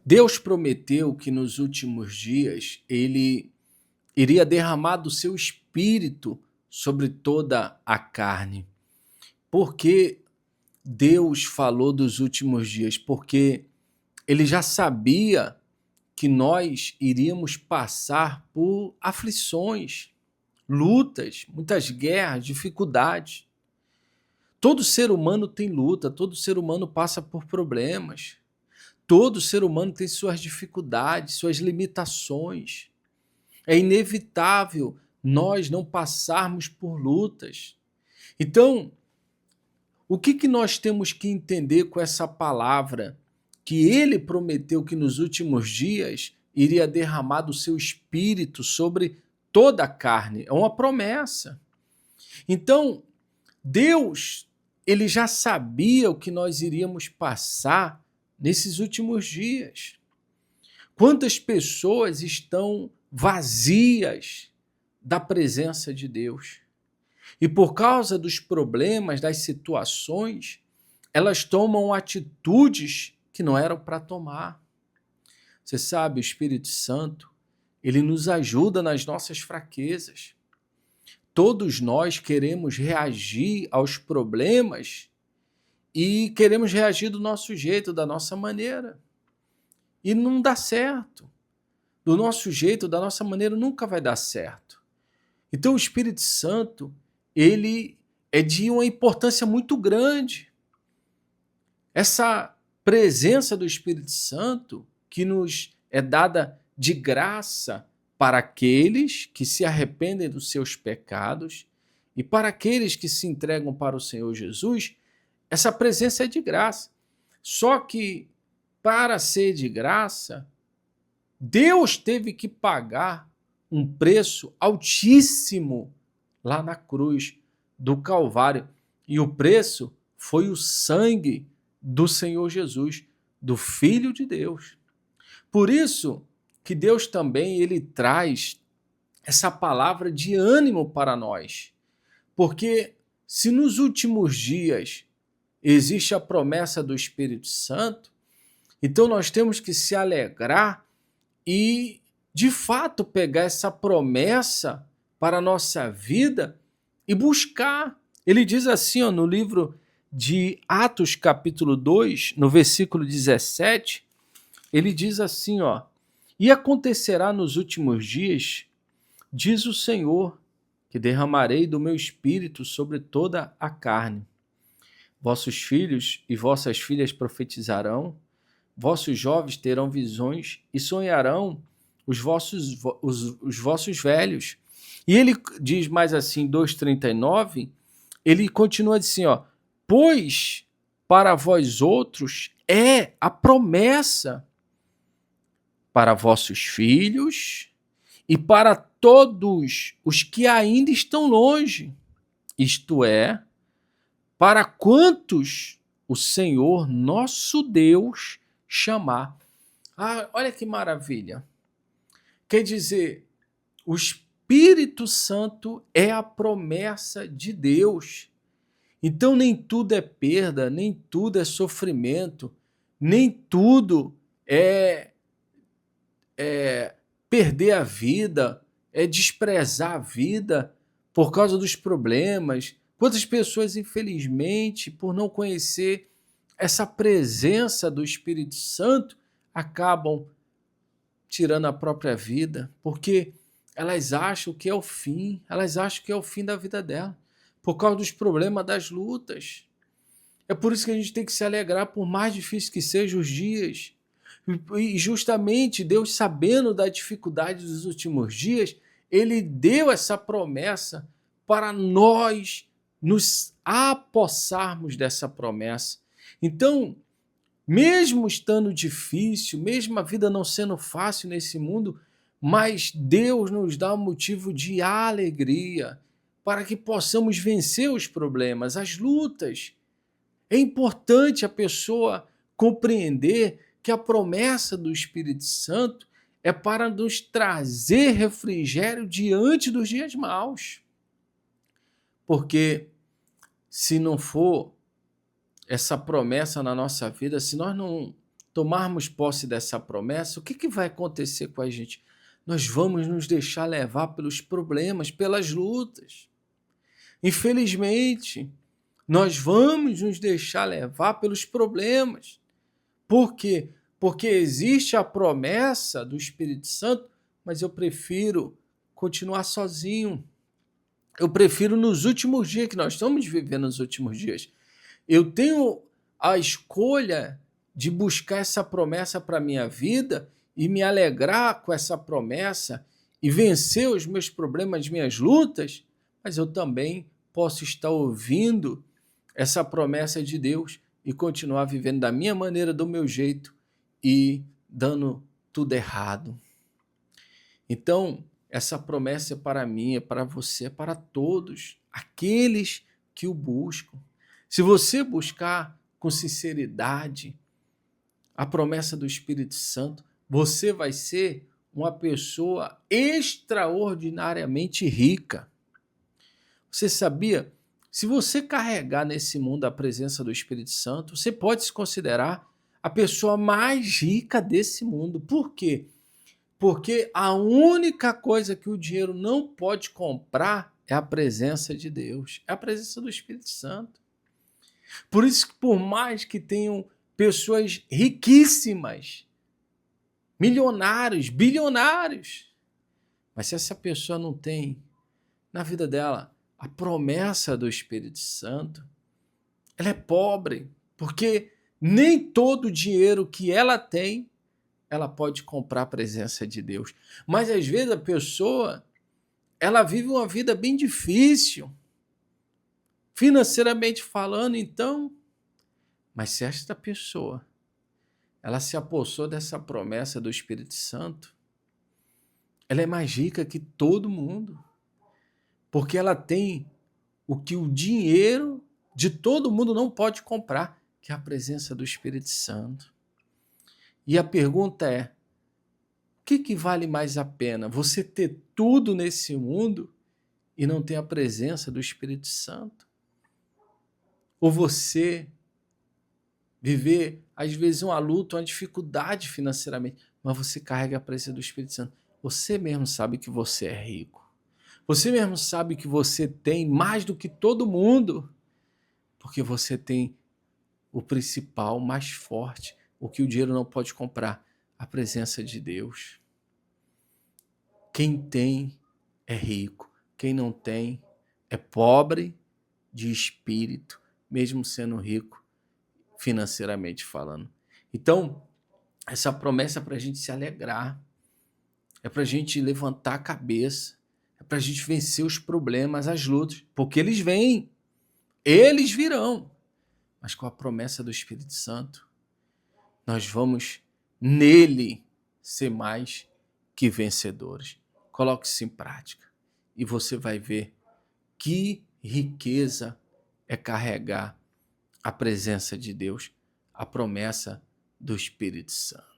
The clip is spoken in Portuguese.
Deus prometeu que nos últimos dias ele iria derramar do seu espírito sobre toda a carne. Por que Deus falou dos últimos dias? Porque ele já sabia que nós iríamos passar por aflições, lutas, muitas guerras, dificuldades. Todo ser humano tem luta, todo ser humano passa por problemas. Todo ser humano tem suas dificuldades, suas limitações. É inevitável nós não passarmos por lutas. Então, o que nós temos que entender com essa palavra? Que ele prometeu que nos últimos dias iria derramar do seu espírito sobre toda a carne. É uma promessa. Então, Deus, ele já sabia o que nós iríamos passar nesses últimos dias. Quantas pessoas estão vazias da presença de Deus? E por causa dos problemas, das situações, elas tomam atitudes que não eram para tomar. Você sabe, o Espírito Santo, ele nos ajuda nas nossas fraquezas. Todos nós queremos reagir aos problemas e queremos reagir do nosso jeito, da nossa maneira. E não dá certo. Do nosso jeito, da nossa maneira, nunca vai dar certo. Então o Espírito Santo, ele é de uma importância muito grande. Essa presença do Espírito Santo, que nos é dada de graça para aqueles que se arrependem dos seus pecados e para aqueles que se entregam para o Senhor Jesus, essa presença é de graça. Só que, para ser de graça, Deus teve que pagar um preço altíssimo lá na cruz do Calvário. E o preço foi o sangue do Senhor Jesus, do Filho de Deus. Por isso que Deus também ele traz essa palavra de ânimo para nós. Porque se nos últimos dias existe a promessa do Espírito Santo, então nós temos que se alegrar e, de fato, pegar essa promessa para a nossa vida e buscar. Ele diz assim, ó, no livro de Atos, capítulo 2, no versículo 17, ele diz assim, ó, e acontecerá nos últimos dias, diz o Senhor, que derramarei do meu espírito sobre toda a carne. Vossos filhos e vossas filhas profetizarão, vossos jovens terão visões e sonharão os vossos velhos. E ele diz mais assim, 2,39, ele continua assim, ó, pois para vós outros é a promessa para vossos filhos e para todos os que ainda estão longe, isto é, para quantos o Senhor nosso Deus chamar. Ah, olha que maravilha. Quer dizer, o Espírito Santo é a promessa de Deus. Então nem tudo é perda, nem tudo é sofrimento, nem tudo é perder a vida, é desprezar a vida por causa dos problemas. Quantas pessoas, infelizmente, por não conhecer essa presença do Espírito Santo, acabam tirando a própria vida, porque elas acham que é o fim, elas acham que é o fim da vida dela, por causa dos problemas, das lutas. É por isso que a gente tem que se alegrar, por mais difíceis que sejam os dias. E justamente Deus, sabendo da dificuldade dos últimos dias, ele deu essa promessa para nós nos apossarmos dessa promessa. Então, mesmo estando difícil, mesmo a vida não sendo fácil nesse mundo, mas Deus nos dá um motivo de alegria para que possamos vencer os problemas, as lutas. É importante a pessoa compreender que a promessa do Espírito Santo é para nos trazer refrigério diante dos dias maus. Porque se não for essa promessa na nossa vida, se nós não tomarmos posse dessa promessa, o que vai acontecer com a gente? Nós vamos nos deixar levar pelos problemas, pelas lutas. Infelizmente, nós vamos nos deixar levar pelos problemas. Por quê? Porque existe a promessa do Espírito Santo, mas eu prefiro continuar sozinho. Eu prefiro nos últimos dias, que nós estamos vivendo nos últimos dias. Eu tenho a escolha de buscar essa promessa para a minha vida e me alegrar com essa promessa e vencer os meus problemas, as minhas lutas, mas eu também posso estar ouvindo essa promessa de Deus e continuar vivendo da minha maneira, do meu jeito e dando tudo errado. Então, essa promessa é para mim, é para você, é para todos, aqueles que o buscam. Se você buscar com sinceridade a promessa do Espírito Santo, você vai ser uma pessoa extraordinariamente rica. Você sabia? Se você carregar nesse mundo a presença do Espírito Santo, você pode se considerar a pessoa mais rica desse mundo. Por quê? Porque a única coisa que o dinheiro não pode comprar é a presença de Deus, é a presença do Espírito Santo. Por isso que por mais que tenham pessoas riquíssimas, milionários, bilionários, mas se essa pessoa não tem na vida dela a promessa do Espírito Santo, ela é pobre, porque nem todo o dinheiro que ela tem, ela pode comprar a presença de Deus. Mas às vezes a pessoa, ela vive uma vida bem difícil, financeiramente falando, então, mas se esta pessoa, ela se apossou dessa promessa do Espírito Santo, ela é mais rica que todo mundo, porque ela tem o que o dinheiro de todo mundo não pode comprar, que é a presença do Espírito Santo. E a pergunta é, o que vale mais a pena? Você ter tudo nesse mundo e não ter a presença do Espírito Santo? Ou você viver, às vezes, uma luta, uma dificuldade financeiramente, mas você carrega a presença do Espírito Santo? Você mesmo sabe que você é rico. Você mesmo sabe que você tem mais do que todo mundo, porque você tem o principal, mais forte, o que o dinheiro não pode comprar, a presença de Deus. Quem tem é rico, quem não tem é pobre de espírito, mesmo sendo rico financeiramente falando. Então, essa promessa é para a gente se alegrar, é para a gente levantar a cabeça, é para a gente vencer os problemas, as lutas, porque eles vêm, eles virão. Mas com a promessa do Espírito Santo, nós vamos nele ser mais que vencedores. Coloque isso em prática e você vai ver que riqueza é carregar a presença de Deus, a promessa do Espírito Santo.